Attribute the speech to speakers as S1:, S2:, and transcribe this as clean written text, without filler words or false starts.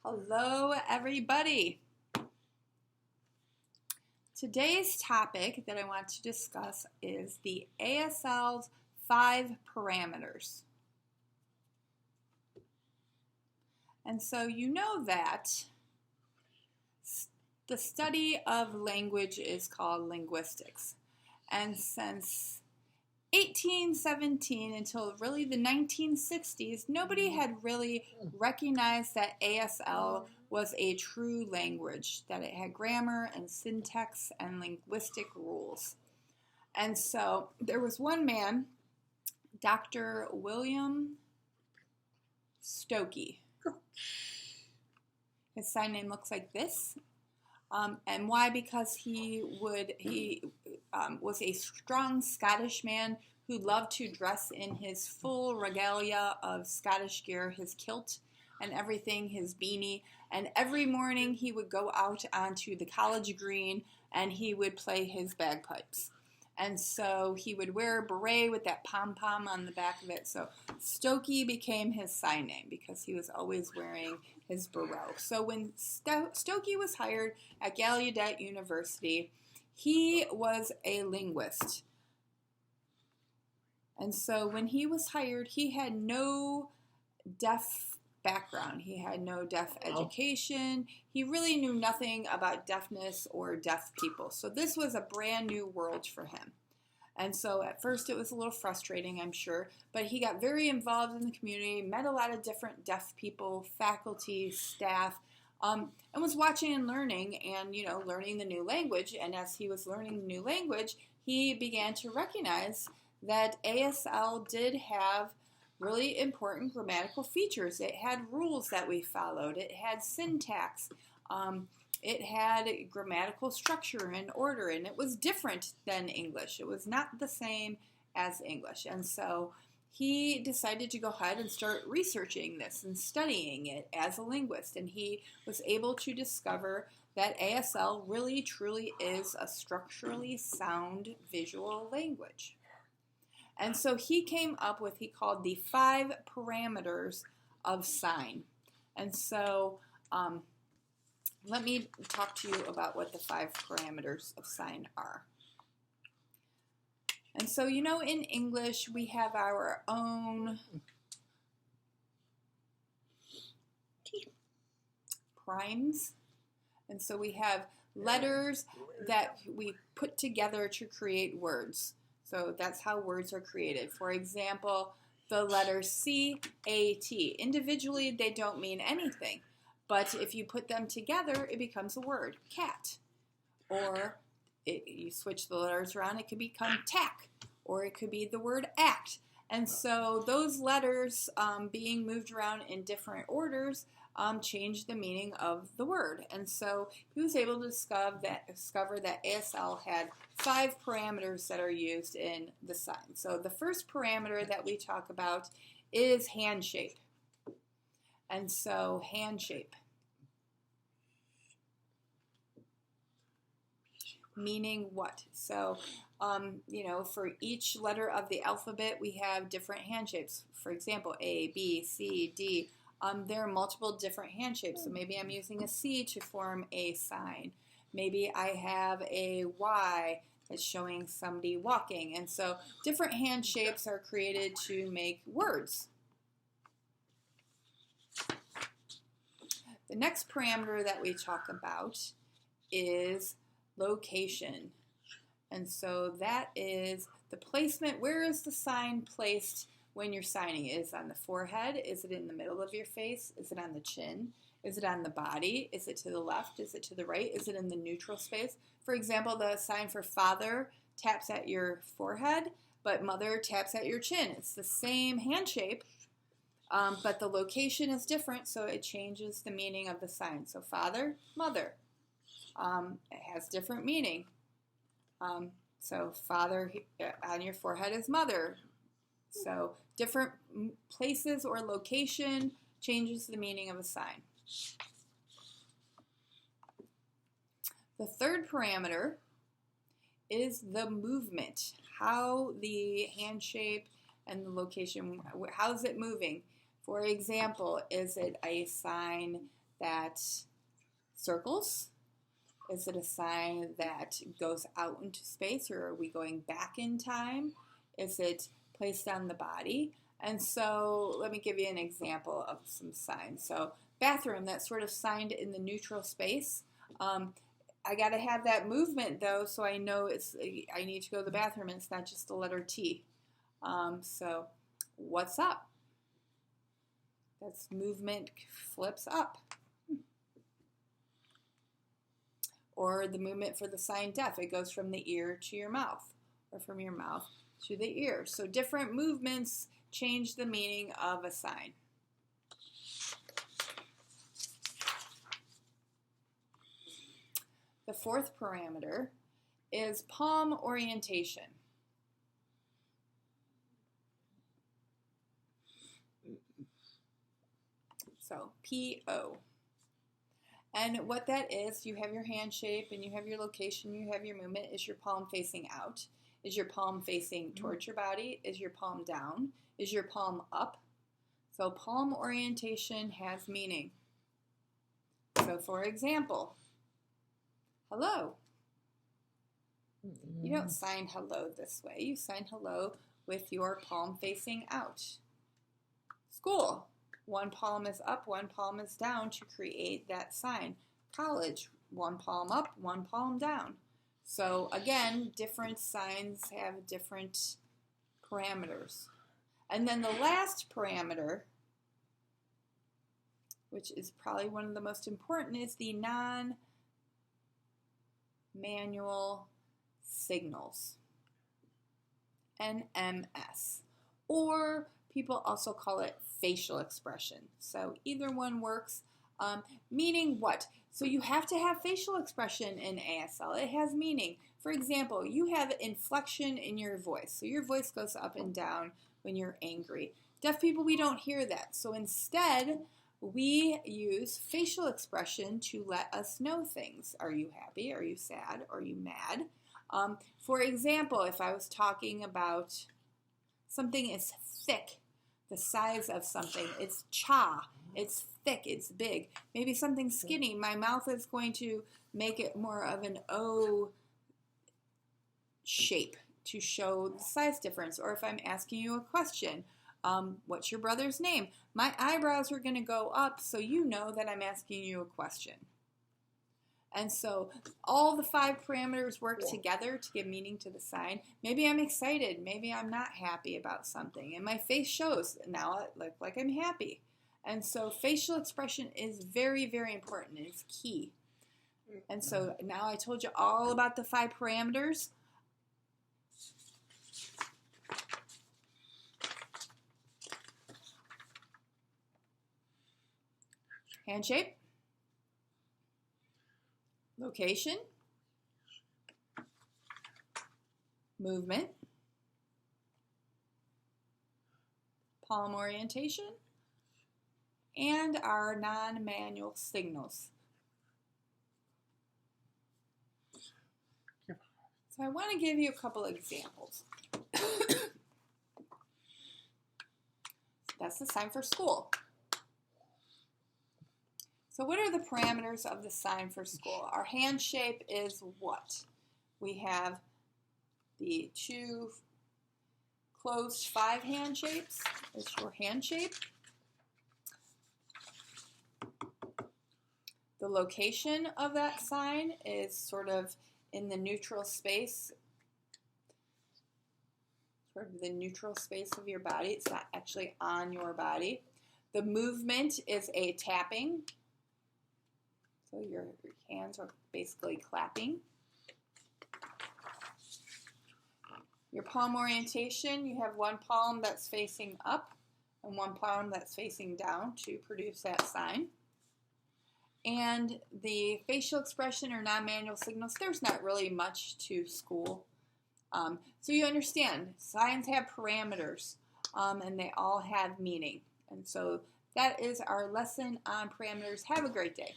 S1: Hello, everybody. Today's topic that I want to discuss is the ASL's 5 parameters. And so you know that the study of language is called linguistics. And since 1817 until really the 1960s, nobody had really recognized that ASL was a true language, that it had grammar and syntax and linguistic rules. And so there was one man, Dr. William Stokoe. His sign name looks like this. And why? Because he was a strong Scottish man who loved to dress in his full regalia of Scottish gear, his kilt and everything, his beanie. And every morning he would go out onto the college green and he would play his bagpipes. And so he would wear a beret with that pom-pom on the back of it. So Stokoe became his sign name because he was always wearing his beret. So when Stokoe was hired at Gallaudet University, he was a linguist. And so when he was hired, he had no deaf background. He had no deaf education. He really knew nothing about deafness or deaf people. So this was a brand new world for him. And so at first it was a little frustrating, I'm sure, but he got very involved in the community, met a lot of different deaf people, faculty, staff, and was watching and learning and, learning the new language. And as he was learning the new language, he began to recognize that ASL did have really important grammatical features. It had rules that we followed. It had syntax. It had grammatical structure and order, and it was different than English. It was not the same as English. And so he decided to go ahead and start researching this and studying it as a linguist. And he was able to discover that ASL really, truly is a structurally sound visual language. And so he came up with, he called the 5 parameters of sign. And so let me talk to you about what the 5 parameters of sign are. And so, in English, we have our own primes. And so we have letters that we put together to create words. So that's how words are created. For example, the letter C-A-T. Individually, they don't mean anything. But if you put them together, it becomes a word, cat. Or you switch the letters around, it could become tack. Or it could be the word act. And so those letters being moved around in different orders changed the meaning of the word. And so he was able to discover that ASL had 5 parameters that are used in the sign. So the first parameter that we talk about is hand shape. And so hand shape. Meaning what? So, for each letter of the alphabet, we have different hand shapes. For example, A, B, C, D. There are multiple different hand shapes. So maybe I'm using a C to form a sign. Maybe I have a Y that's showing somebody walking. And so different hand shapes are created to make words. The next parameter that we talk about is location. And so that is the placement. Where is the sign placed when you're signing? Is it on the forehead? Is it in the middle of your face? Is it on the chin? Is it on the body? Is it to the left? Is it to the right? Is it in the neutral space? For example, the sign for father taps at your forehead, but mother taps at your chin. It's the same hand shape, but the location is different, so it changes the meaning of the sign. So father, mother. It has different meaning. So father on your forehead is mother. So different places or location changes the meaning of a sign. The third parameter is the movement, how the hand shape and the location, how is it moving? For example, is it a sign that circles? Is it a sign that goes out into space, or are we going back in time? Is it placed on the body? And so let me give you an example of some signs. So bathroom, that's sort of signed in the neutral space. I got to have that movement though, so I know I need to go to the bathroom and it's not just the letter T. So what's up? That's movement flips up. Or the movement for the sign deaf, it goes from the ear to your mouth, or from your mouth to the ear. So different movements change the meaning of a sign. The fourth parameter is palm orientation. So P-O. And what that is, you have your hand shape and you have your location, you have your movement. Is your palm facing out? Is your palm facing towards your body? Is your palm down? Is your palm up? So palm orientation has meaning. So for example, hello. You don't sign hello this way. You sign hello with your palm facing out. School. One palm is up, one palm is down to create that sign. College, one palm up, one palm down. So again, different signs have different parameters. And then the last parameter, which is probably one of the most important, is the non-manual signals, NMS, or people also call it facial expression. So either one works. Meaning what? So you have to have facial expression in ASL. It has meaning. For example, you have inflection in your voice. So your voice goes up and down when you're angry. Deaf people, we don't hear that. So instead, we use facial expression to let us know things. Are you happy? Are you sad? Are you mad? For example, if I was talking about something is thick, the size of something, it's cha, it's thick, it's big. Maybe something skinny, my mouth is going to make it more of an O shape to show the size difference. Or if I'm asking you a question, what's your brother's name? My eyebrows are going to go up so you know that I'm asking you a question. And so all the 5 parameters work together to give meaning to the sign. Maybe I'm excited. Maybe I'm not happy about something. And my face shows. Now I look like I'm happy. And so facial expression is very, very important. It's key. And so now I told you all about the 5 parameters. Hand shape. Location, movement, palm orientation, and our non-manual signals. So I want to give you a couple examples. That's the sign for school. So what are the parameters of the sign for school? Our hand shape is what? We have the 2 closed 5 hand shapes. It's your hand shape. The location of that sign is sort of in the neutral space, sort of the neutral space of your body. It's not actually on your body. The movement is a tapping. So your hands are basically clapping. Your palm orientation, you have one palm that's facing up and one palm that's facing down to produce that sign. And the facial expression or non-manual signals, there's not really much to school. So you understand, signs have parameters and they all have meaning. And so that is our lesson on parameters. Have a great day.